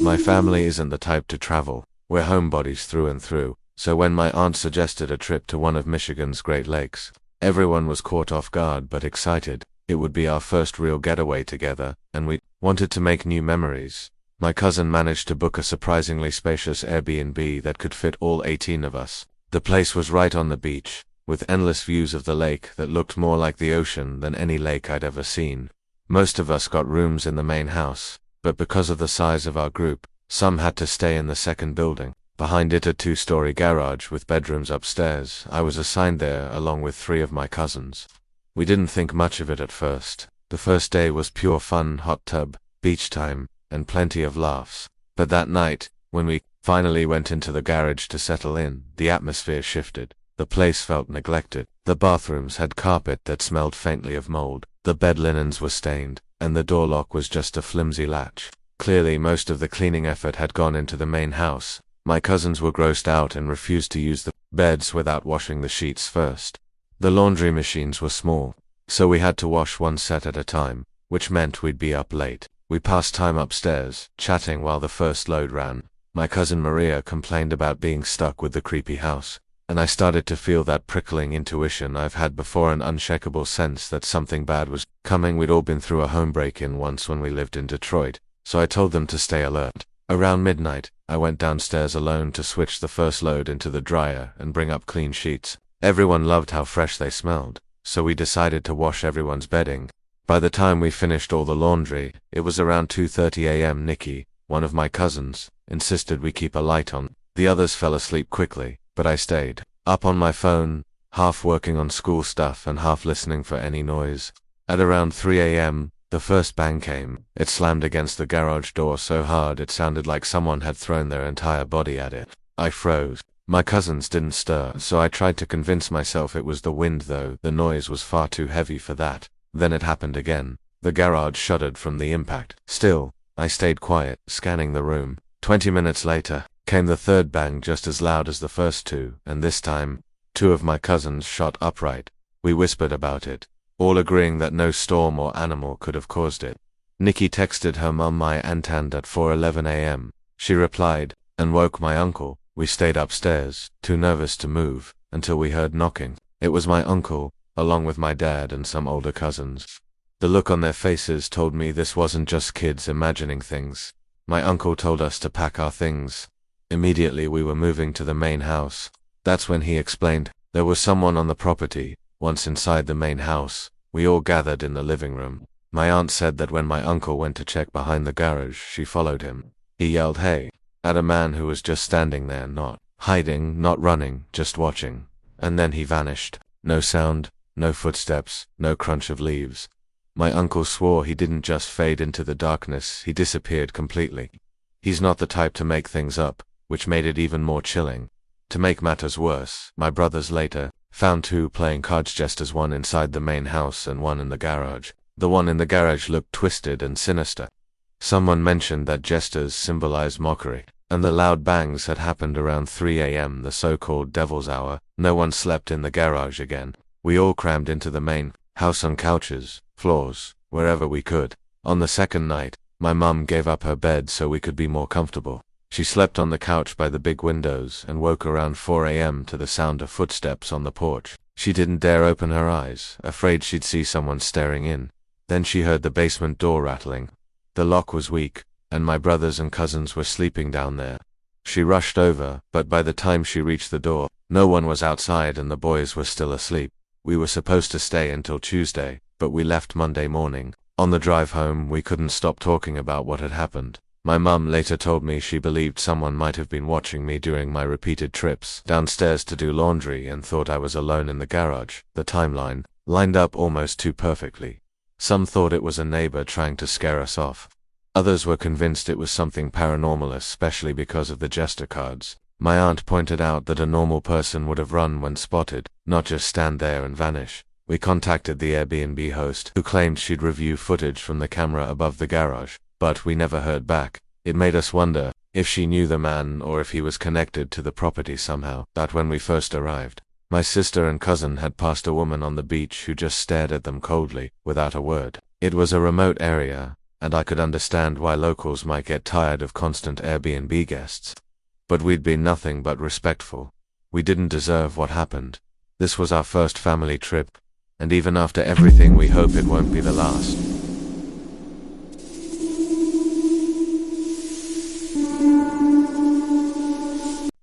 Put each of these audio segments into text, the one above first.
My family isn't the type to travel. We're homebodies through and through, so when my aunt suggested a trip to one of Michigan's Great Lakes, everyone was caught off guard but excited. It would be our first real getaway together, and we wanted to make new memories. My cousin managed to book a surprisingly spacious Airbnb that could fit all 18 of us. The place was right on the beach, with endless views of the lake that looked more like the ocean than any lake I'd ever seen. Most of us got rooms in the main house, but because of the size of our group, some had to stay in the second building. Behind it, a 2-story garage with bedrooms upstairs. I was assigned there along with 3 of my cousins. We didn't think much of it at first. The first day was pure fun, hot tub, beach time, and plenty of laughs. But that night, when we finally went into the garage to settle in, the atmosphere shifted. The place felt neglected. The bathrooms had carpet that smelled faintly of mold. The bed linens were stained, and the door lock was just a flimsy latch. Clearly, most of the cleaning effort had gone into the main house. My cousins were grossed out and refused to use the beds without washing the sheets first. The laundry machines were small, so we had to wash one set at a time, which meant we'd be up late. We passed time upstairs, chatting while the first load ran. My cousin Maria complained about being stuck with the creepy house, and I started to feel that prickling intuition I've had before, an unshakable sense that something bad was coming. We'd all been through a home break-in once when we lived in Detroit, so I told them to stay alert. Around midnight, I went downstairs alone to switch the first load into the dryer and bring up clean sheets. Everyone loved how fresh they smelled, so we decided to wash everyone's bedding. By the time we finished all the laundry, it was around 2:30 a.m. Nikki, one of my cousins, insisted we keep a light on. The others fell asleep quickly, but I stayed up on my phone, half working on school stuff and half listening for any noise. At around 3 a.m., the first bang came. It slammed against the garage door so hard it sounded like someone had thrown their entire body at it. I froze. My cousins didn't stir, so I tried to convince myself it was the wind, though the noise was far too heavy for that. Then it happened again. The garage shuddered from the impact. Still, I stayed quiet, scanning the room. 20 minutes later, came the third bang, just as loud as the first two, and this time, 2 of my cousins shot upright. We whispered about it, all agreeing that no storm or animal could have caused it. Nikki texted her mum my aunt at 4:11 a.m. She replied, and woke my uncle. We stayed upstairs, too nervous to move, until we heard knocking. It was my uncle, along with my dad and some older cousins. The look on their faces told me this wasn't just kids imagining things. My uncle told us to pack our things. Immediately we were moving to the main house. That's when he explained there was someone on the property. Once inside the main house, we all gathered in the living room. My aunt said that when my uncle went to check behind the garage, she followed him. He yelled, "Hey," at a man who was just standing there, not hiding, not running, just watching. And then he vanished. No sound, no footsteps, no crunch of leaves. My uncle swore he didn't just fade into the darkness, he disappeared completely. He's not the type to make things up, which made it even more chilling. To make matters worse, my brothers later found 2 playing cards, just as one inside the main house and one in the garage. The one in the garage looked twisted and sinister. Someone mentioned that jesters symbolize mockery, and the loud bangs had happened around 3 a.m., the so-called devil's hour. No one slept in the garage again. We all crammed into the main house on couches, floors, wherever we could. On the second night, my mum gave up her bed so we could be more comfortable. She slept on the couch by the big windows and woke around 4 a.m. to the sound of footsteps on the porch. She didn't dare open her eyes, afraid she'd see someone staring in. Then she heard the basement door rattling. The lock was weak, and my brothers and cousins were sleeping down there. She rushed over, but by the time she reached the door, no one was outside and the boys were still asleep. We were supposed to stay until Tuesday, but we left Monday morning. On the drive home, we couldn't stop talking about what had happened. My mum later told me she believed someone might have been watching me during my repeated trips downstairs to do laundry and thought I was alone in the garage. The timeline lined up almost too perfectly. Some thought it was a neighbor trying to scare us off. Others were convinced it was something paranormal, especially because of the jester cards. My aunt pointed out that a normal person would have run when spotted, not just stand there and vanish. We contacted the Airbnb host, who claimed she'd review footage from the camera above the garage, but we never heard back. It made us wonder if she knew the man or if he was connected to the property somehow. That when we first arrived, My sister and cousin had passed a woman on the beach who just stared at them coldly, without a word. It was a remote area, and I could understand why locals might get tired of constant Airbnb guests. But we'd been nothing but respectful. We didn't deserve what happened. This was our first family trip, and even after everything we hope it won't be the last.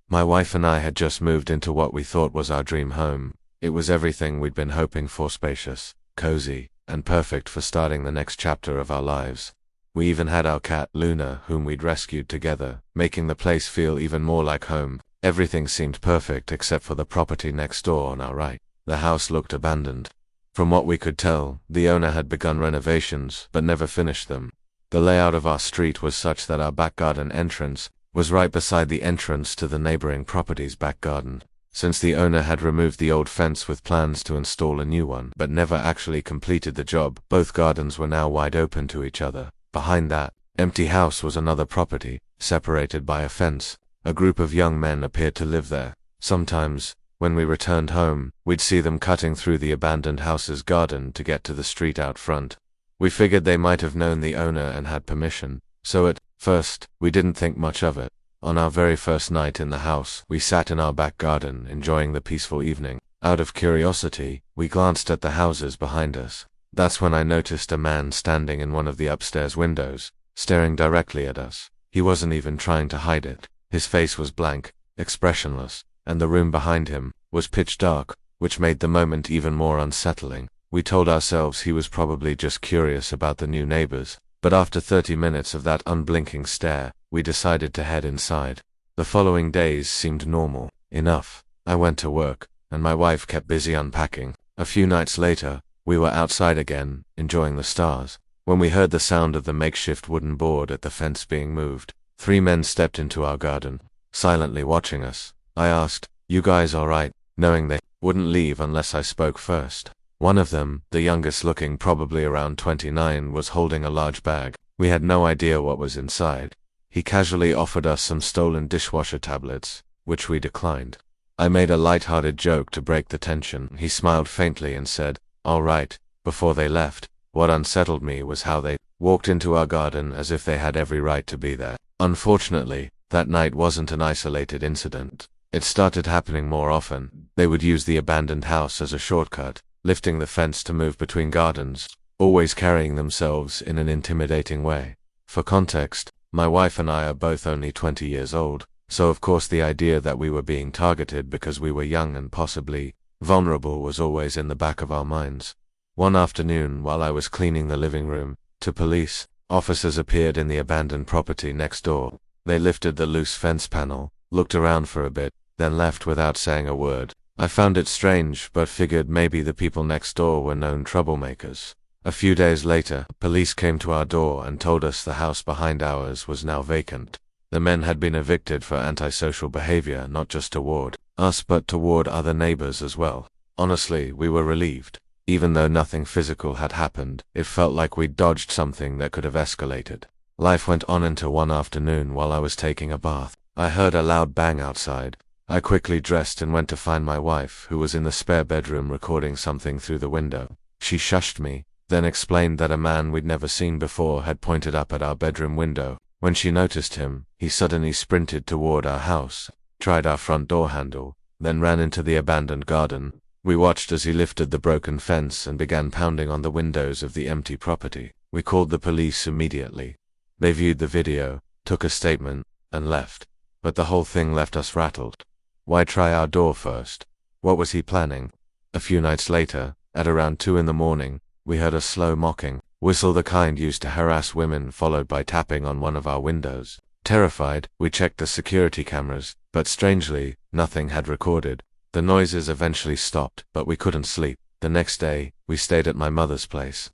My wife and I had just moved into what we thought was our dream home. It was everything we'd been hoping for: spacious, cozy, and perfect for starting the next chapter of our lives. We even had our cat, Luna, whom we'd rescued together, making the place feel even more like home. Everything seemed perfect except for the property next door on our right. The house looked abandoned. From what we could tell, the owner had begun renovations, but never finished them. The layout of our street was such that our back garden entrance was right beside the entrance to the neighboring property's back garden. Since the owner had removed the old fence with plans to install a new one, but never actually completed the job, both gardens were now wide open to each other. Behind that empty house was another property, separated by a fence. A group of young men appeared to live there. Sometimes, when we returned home, we'd see them cutting through the abandoned house's garden to get to the street out front. We figured they might have known the owner and had permission, so at first, we didn't think much of it. On our very first night in the house, we sat in our back garden, enjoying the peaceful evening. Out of curiosity, we glanced at the houses behind us. That's when I noticed a man standing in one of the upstairs windows, staring directly at us. He wasn't even trying to hide it. His face was blank, expressionless, and the room behind him was pitch dark, which made the moment even more unsettling. We told ourselves he was probably just curious about the new neighbors, but after 30 minutes of that unblinking stare, we decided to head inside. The following days seemed normal enough. I went to work, and my wife kept busy unpacking. A few nights later, we were outside again, enjoying the stars, when we heard the sound of the makeshift wooden board at the fence being moved. 3 men stepped into our garden, silently watching us. I asked, "You guys all right?" knowing they wouldn't leave unless I spoke first. One of them, the youngest looking probably around 29, was holding a large bag. We had no idea what was inside. He casually offered us some stolen dishwasher tablets, which we declined. I made a light-hearted joke to break the tension. He smiled faintly and said, "All right," before they left. What unsettled me was how they walked into our garden as if they had every right to be there. Unfortunately, that night wasn't an isolated incident. It started happening more often. They would use the abandoned house as a shortcut, lifting the fence to move between gardens, always carrying themselves in an intimidating way. For context, my wife and I are both only 20 years old, so of course the idea that we were being targeted because we were young and possibly vulnerable was always in the back of our minds. One afternoon, while I was cleaning the living room, 2 police officers appeared in the abandoned property next door. They lifted the loose fence panel, looked around for a bit, then left without saying a word. I found it strange, but figured maybe the people next door were known troublemakers. A few days later, police came to our door and told us the house behind ours was now vacant. The men had been evicted for antisocial behavior, not just toward us but toward other neighbors as well. Honestly, we were relieved. Even though nothing physical had happened, it felt like we'd dodged something that could have escalated. Life went on into one afternoon while I was taking a bath. I heard a loud bang outside. I quickly dressed and went to find my wife, who was in the spare bedroom recording something through the window. She shushed me, then explained that a man we'd never seen before had pointed up at our bedroom window. When she noticed him, he suddenly sprinted toward our house, tried our front door handle, then ran into the abandoned garden. We watched as he lifted the broken fence and began pounding on the windows of the empty property. We called the police immediately. They viewed the video, took a statement, and left. But the whole thing left us rattled. Why try our door first? What was he planning? A few nights later, at around 2 in the morning, we heard a slow mocking whistle, the kind used to harass women, followed by tapping on one of our windows. Terrified, we checked the security cameras, but strangely, nothing had recorded. The noises eventually stopped, but we couldn't sleep. The next day, we stayed at my mother's place.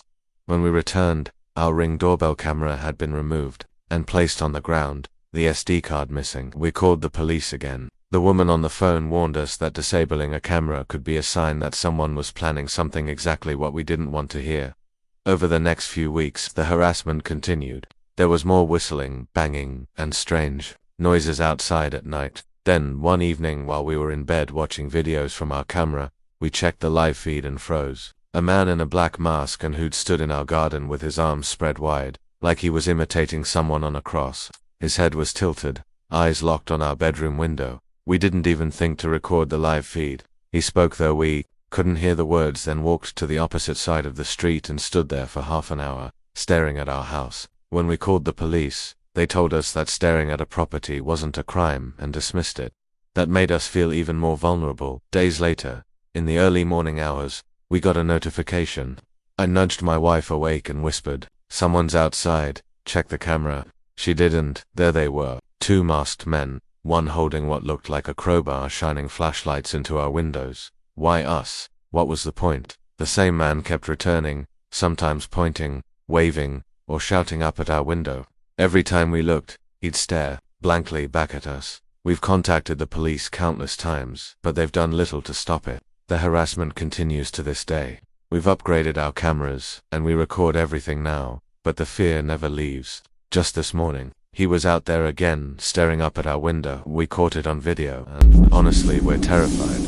When we returned, our Ring doorbell camera had been removed and placed on the ground, the SD card missing. We called the police again. The woman on the phone warned us that disabling a camera could be a sign that someone was planning something, exactly what we didn't want to hear. Over the next few weeks, the harassment continued. There was more whistling, banging, and strange noises outside at night. Then, one evening while we were in bed watching videos from our camera, we checked the live feed and froze. A man in a black mask and who'd stood in our garden with his arms spread wide, like he was imitating someone on a cross. His head was tilted, eyes locked on our bedroom window. We didn't even think to record the live feed. He spoke though we couldn't hear the words, then walked to the opposite side of the street and stood there for half an hour, staring at our house. When we called the police, they told us that staring at a property wasn't a crime and dismissed it. That made us feel even more vulnerable. Days later, in the early morning hours, we got a notification. I nudged my wife awake and whispered, "Someone's outside, check the camera." She didn't. There they were, two masked men, one holding what looked like a crowbar, shining flashlights into our windows. Why us? What was the point? The same man kept returning, sometimes pointing, waving, or shouting up at our window. Every time we looked, he'd stare blankly back at us. We've contacted the police countless times, but they've done little to stop it. The harassment continues to this day. We've upgraded our cameras, and we record everything now, but the fear never leaves. Just this morning, he was out there again, staring up at our window. We caught it on video, and honestly, we're terrified.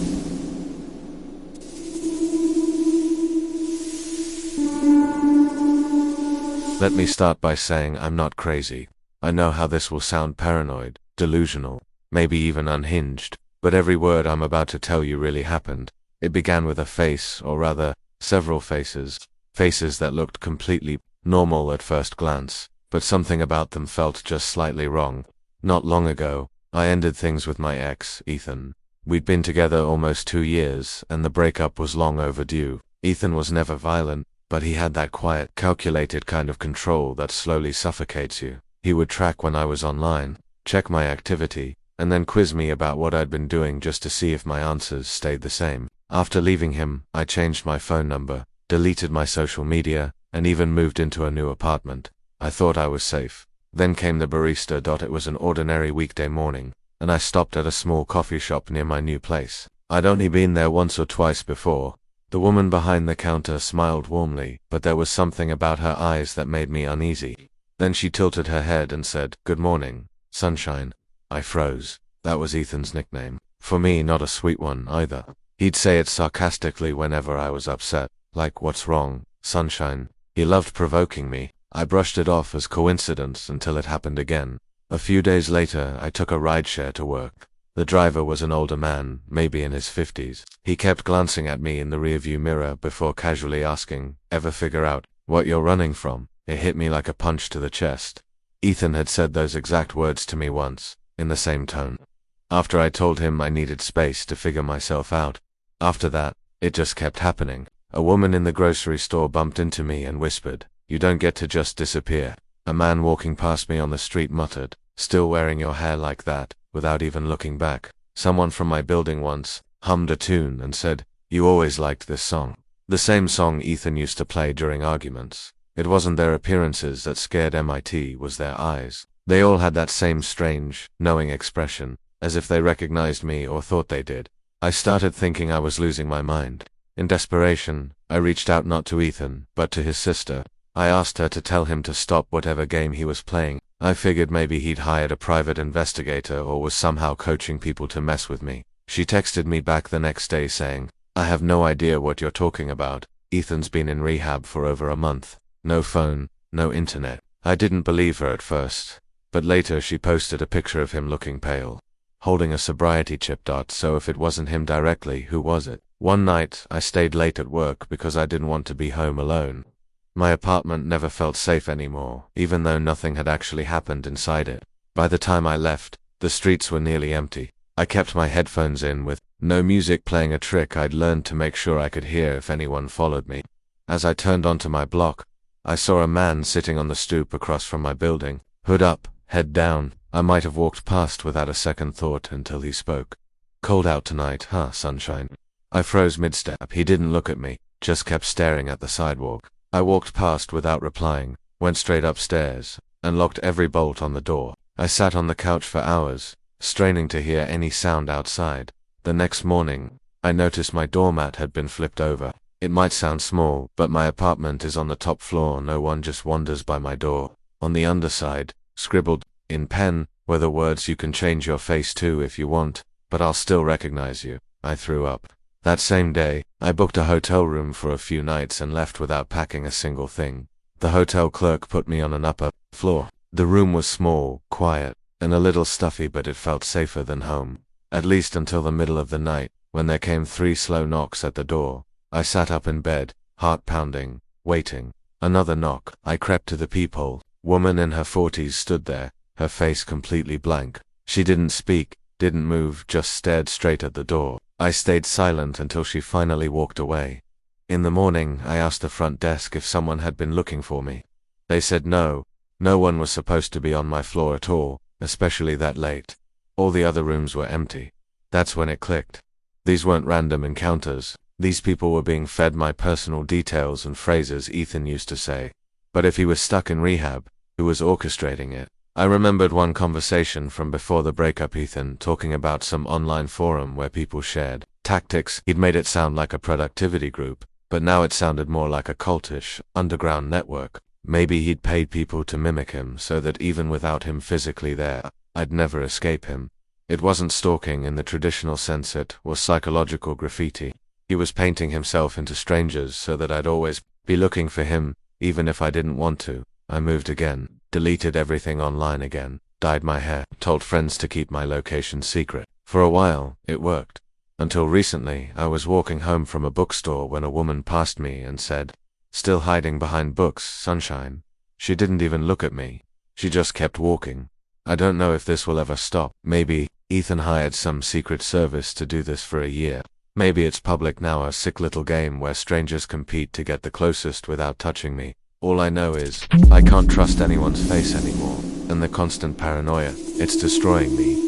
Let me start by saying I'm not crazy. I know how this will sound: paranoid, delusional, maybe even unhinged, but every word I'm about to tell you really happened. It began with a face, or rather, several faces. Faces that looked completely normal at first glance, but something about them felt just slightly wrong. Not long ago, I ended things with my ex, Ethan. We'd been together almost 2 years, and the breakup was long overdue. Ethan was never violent, but he had that quiet, calculated kind of control that slowly suffocates you. He would track when I was online, check my activity, and then quiz me about what I'd been doing just to see if my answers stayed the same. After leaving him, I changed my phone number, deleted my social media, and even moved into a new apartment. I thought I was safe. Then came the barista. It was an ordinary weekday morning, and I stopped at a small coffee shop near my new place. I'd only been there once or twice before. The woman behind the counter smiled warmly, but there was something about her eyes that made me uneasy. Then she tilted her head and said, "Good morning, Sunshine." I froze. That was Ethan's nickname. For me, not a sweet one either. He'd say it sarcastically whenever I was upset, like, "What's wrong, Sunshine?" He loved provoking me. I brushed it off as coincidence until it happened again. A few days later, I took a rideshare to work. The driver was an older man, maybe in his 50s. He kept glancing at me in the rearview mirror before casually asking, "Ever figure out what you're running from?" It hit me like a punch to the chest. Ethan had said those exact words to me once, in the same tone. After I told him I needed space to figure myself out. After that, it just kept happening. A woman in the grocery store bumped into me and whispered, "You don't get to just disappear." A man walking past me on the street muttered, "Still wearing your hair like that," without even looking back. Someone from my building once hummed a tune and said, "You always liked this song." The same song Ethan used to play during arguments. It wasn't their appearances that scared MIT, it was their eyes. They all had that same strange, knowing expression, as if they recognized me or thought they did. I started thinking I was losing my mind. In desperation, I reached out not to Ethan, but to his sister. I asked her to tell him to stop whatever game he was playing. I figured maybe he'd hired a private investigator or was somehow coaching people to mess with me. She texted me back the next day saying, "I have no idea what you're talking about. Ethan's been in rehab for over a month. No phone, no internet." I didn't believe her at first, but later she posted a picture of him looking pale, holding a sobriety chip. So if it wasn't him directly, who was it? One night, I stayed late at work because I didn't want to be home alone. My apartment never felt safe anymore, even though nothing had actually happened inside it. By the time I left, the streets were nearly empty. I kept my headphones in with no music, playing a trick I'd learned to make sure I could hear if anyone followed me. As I turned onto my block, I saw a man sitting on the stoop across from my building, hood up, head down. I might have walked past without a second thought until he spoke. "Cold out tonight, huh, Sunshine?" I froze mid-step. He didn't look at me, just kept staring at the sidewalk. I walked past without replying, went straight upstairs, and locked every bolt on the door. I sat on the couch for hours, straining to hear any sound outside. The next morning, I noticed my doormat had been flipped over. It might sound small, but my apartment is on the top floor. No one just wanders by my door. On the underside, scribbled, in pen, were the words, "You can change your face too if you want, but I'll still recognize you." I threw up. That same day, I booked a hotel room for a few nights and left without packing a single thing. The hotel clerk put me on an upper floor. The room was small, quiet, and a little stuffy, but it felt safer than home. At least until the middle of the night, when there came 3 slow knocks at the door. I sat up in bed, heart pounding, waiting. Another knock. I crept to the peephole. Woman in her 40s stood there, her face completely blank. She didn't speak, didn't move, just stared straight at the door. I stayed silent until she finally walked away. In the morning, I asked the front desk if someone had been looking for me. They said no. No one was supposed to be on my floor at all, especially that late. All the other rooms were empty. That's when it clicked. These weren't random encounters. These people were being fed my personal details and phrases Ethan used to say. But if he was stuck in rehab, who was orchestrating it? I remembered one conversation from before the breakup, Ethan talking about some online forum where people shared tactics. He'd made it sound like a productivity group, but now it sounded more like a cultish, underground network. Maybe he'd paid people to mimic him so that even without him physically there, I'd never escape him. It wasn't stalking in the traditional sense, it was psychological graffiti. He was painting himself into strangers so that I'd always be looking for him, even if I didn't want to. I moved again, deleted everything online again, dyed my hair, told friends to keep my location secret. For a while, it worked. Until recently, I was walking home from a bookstore when a woman passed me and said, "Still hiding behind books, sunshine." She didn't even look at me. She just kept walking. I don't know if this will ever stop. Maybe Ethan hired some secret service to do this for a year. Maybe it's public now, a sick little game where strangers compete to get the closest without touching me. All I know is, I can't trust anyone's face anymore, and the constant paranoia, it's destroying me.